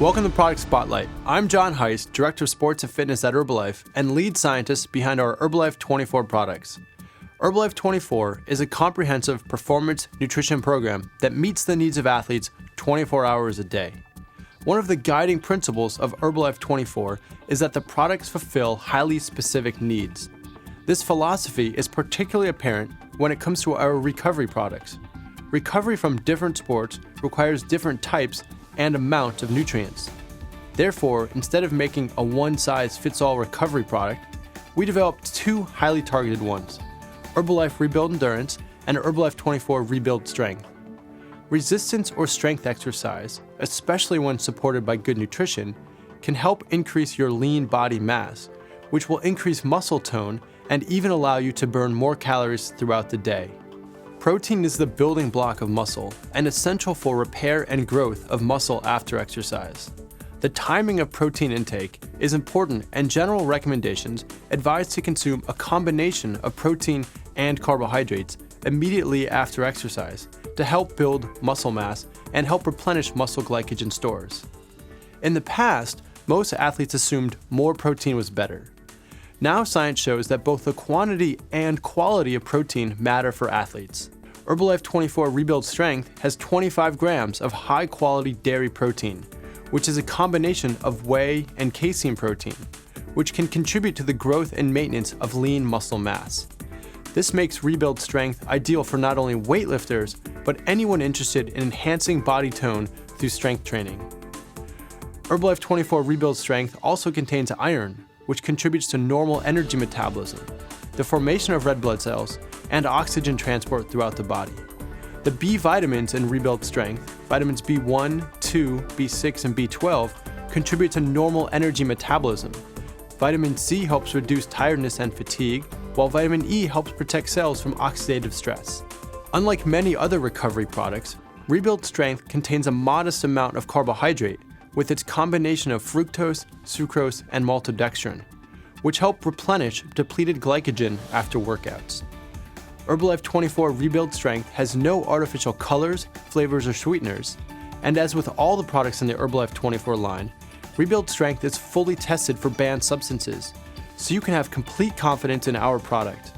Welcome to Product Spotlight. I'm John Heist, Director of Sports and Fitness at Herbalife and lead scientist behind our Herbalife 24 products. Herbalife 24 is a comprehensive performance nutrition program that meets the needs of athletes 24 hours a day. One of the guiding principles of Herbalife 24 is that the products fulfill highly specific needs. This philosophy is particularly apparent when it comes to our recovery products. Recovery from different sports requires different types and amount of nutrients. Therefore, instead of making a one-size-fits-all recovery product, we developed two highly targeted ones, Herbalife Rebuild Endurance and Herbalife 24 Rebuild Strength. Resistance or strength exercise, especially when supported by good nutrition, can help increase your lean body mass, which will increase muscle tone and even allow you to burn more calories throughout the day. Protein is the building block of muscle and essential for repair and growth of muscle after exercise. The timing of protein intake is important, and general recommendations advise to consume a combination of protein and carbohydrates immediately after exercise to help build muscle mass and help replenish muscle glycogen stores. In the past, most athletes assumed more protein was better. Now science shows that both the quantity and quality of protein matter for athletes. Herbalife 24 Rebuild Strength has 25 grams of high-quality dairy protein, which is a combination of whey and casein protein, which can contribute to the growth and maintenance of lean muscle mass. This makes Rebuild Strength ideal for not only weightlifters, but anyone interested in enhancing body tone through strength training. Herbalife 24 Rebuild Strength also contains iron, which contributes to normal energy metabolism, the formation of red blood cells, and oxygen transport throughout the body. The B vitamins in Rebuild Strength, vitamins B1, 2, B6, and B12, contribute to normal energy metabolism. Vitamin C helps reduce tiredness and fatigue, while vitamin E helps protect cells from oxidative stress. Unlike many other recovery products, Rebuild Strength contains a modest amount of carbohydrate with its combination of fructose, sucrose, and maltodextrin, which help replenish depleted glycogen after workouts. Herbalife 24 Rebuild Strength has no artificial colors, flavors, or sweeteners, and as with all the products in the Herbalife 24 line, Rebuild Strength is fully tested for banned substances, so you can have complete confidence in our product.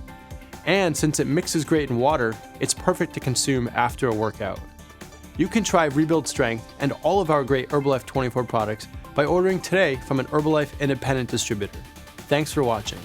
And since it mixes great in water, it's perfect to consume after a workout. You can try Rebuild Strength and all of our great Herbalife 24 products by ordering today from an Herbalife independent distributor. Thanks for watching.